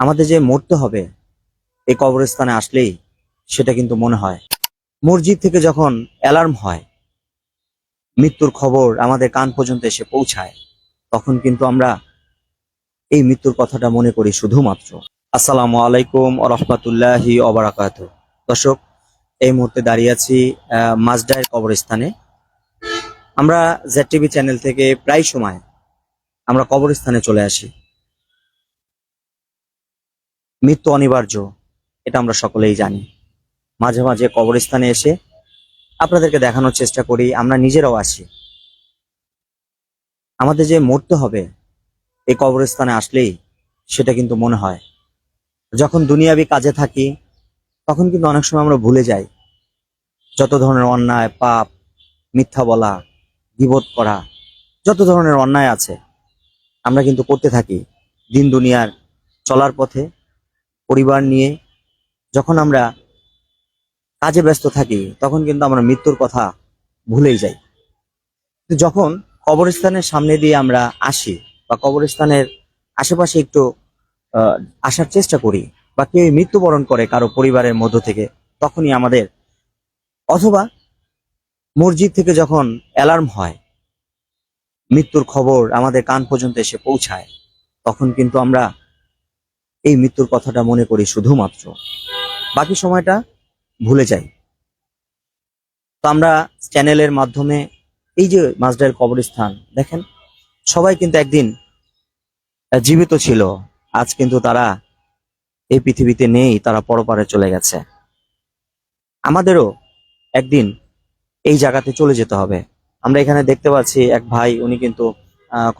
আমাদের যে মরতে হবে এই কবরস্থানে আসলেই সেটা কিন্তু মনে হয়। মসজিদ থেকে যখন অ্যালার্ম হয়, মৃত্যুর খবর আমাদের কান পর্যন্ত এসে পৌঁছায়, তখন কিন্তু আমরা এই মৃত্যুর কথাটা মনে করি শুধুমাত্র। আসসালামু আলাইকুম ওয়া রাহমাতুল্লাহি ওয়া বারাকাতুহু। দর্শক, এই মুহূর্তে দাঁড়িয়ে আছি মাজদাহের কবরস্থানে। আমরা ZTV চ্যানেল থেকে প্রায় সময় আমরা কবরস্থানে চলে আসি। মৃত্যু অনিবার্য, এটা আমরা সকলেই জানি। মাঝে মাঝে কবরস্থানে এসে আপনাদেরকে দেখানোর চেষ্টা করি, আমরা নিজেরাও আসি। আমাদের যে মরতে হবে এই কবরস্থানে আসলেই সেটা কিন্তু মনে হয়। যখন দুনিয়াবি কাজে থাকি তখন কিন্তু অনেক সময় আমরা ভুলে যাই যত ধরনের অন্যায়, পাপ, মিথ্যা বলা, গীবত করা, যত ধরনের অন্যায় আছে আমরা কিন্তু করতে থাকি দিন দুনিয়ার চলার পথে। পরিবার নিয়ে যখন আমরা কাজে ব্যস্ত থাকি তখন কিন্তু আমরা মৃত্যুর কথা ভুলেই যাই। তো যখন কবরস্থানের সামনে দিয়ে আমরা আসি বা কবরস্থানের আশেপাশে একটু আহ, আসার চেষ্টা করি, বা কেউ মৃত্যুবরণ করে কারো পরিবারের মধ্য থেকে, তখনই আমাদের, অথবা মসজিদ থেকে যখন অ্যালার্ম হয়, মৃত্যুর খবর আমাদের কান পর্যন্ত এসে পৌঁছায়, তখন কিন্তু আমরা এই মৃত্যুর কথাটা মনে করি শুধুমাত্র, বাকি সময়টা ভুলে যাই। তো আমরা চ্যানেলের মাধ্যমে এই যে মাজদাহের কবরস্থান দেখেন, সবাই কিন্তু একদিন জীবিত ছিল, আজ কিন্তু তারা এই পৃথিবীতে নেই, তারা পরপারে চলে গেছে। আমাদেরও একদিন এই জায়গাতে চলে যেতে হবে। আমরা এখানে দেখতে পাচ্ছি এক ভাই, উনি কিন্তু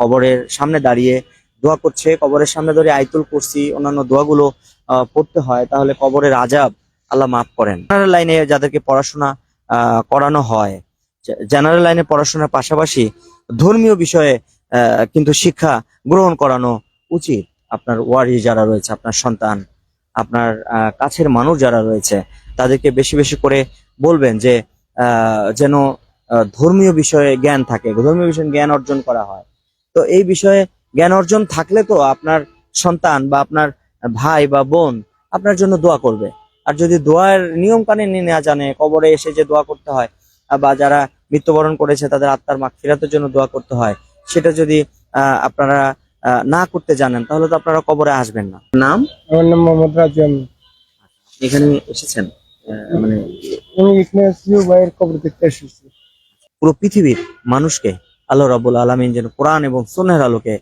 কবরের সামনে দাঁড়িয়ে দোয়া করছে। কবরের সামনে ধরে আয়াতুল কুরসি অন্যান্য দোয়াগুলো পড়তে হয়, তাহলে কবরের আযাব আল্লাহ মাফ করেন। জেনারেল লাইনে যাদেরকে পড়াশোনা করানো হয়, জেনারেল লাইনে পড়াশোনার পাশাপাশি ধর্মীয় বিষয়ে কিন্তু শিক্ষা গ্রহণ করানো উচিত। আপনার ওয়ারি যারা রয়েছে, আপনার সন্তান, আপনার কাছের মানুষ যারা রয়েছে, তাদেরকে বেশি বেশি করে বলবেন যে যেন ধর্মীয় বিষয়ে জ্ঞান থাকে, ধর্মীয় বিষয়ে জ্ঞান অর্জন করা হয়। তো এই বিষয়ে জ্ঞান অর্জন থাকলে তো আপনার সন্তান বা আপনার ভাই বা বোন আপনার জন্য দোয়া করবে। আর যদি দোয়ার নিয়ম কানুন না জানে, কবরে এসে যে দোয়া করতে হয়, বা যারা মৃত্যুবরণ করেছে তাদের আত্মার মাগফিরাতের জন্য দোয়া করতে হয়, সেটা যদি আপনারা না করতে জানেন, তাহলে তো আপনারা কবরে আসবেন না। নাম? আমার নাম মোহাম্মদ রাজু আমিন। এখানে এসেছেন মানে আমি এখানে সিও ভাইয়ের কবর দেখতে এসেছি। পুরো পৃথিবীর মানুষকে আল্লাহ রাব্বুল আলামিন যেন কোরআন এবং সুন্নাহর আলোকে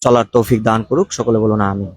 চলার তৌফিক দান করুক। সকলে বলুন আমিন।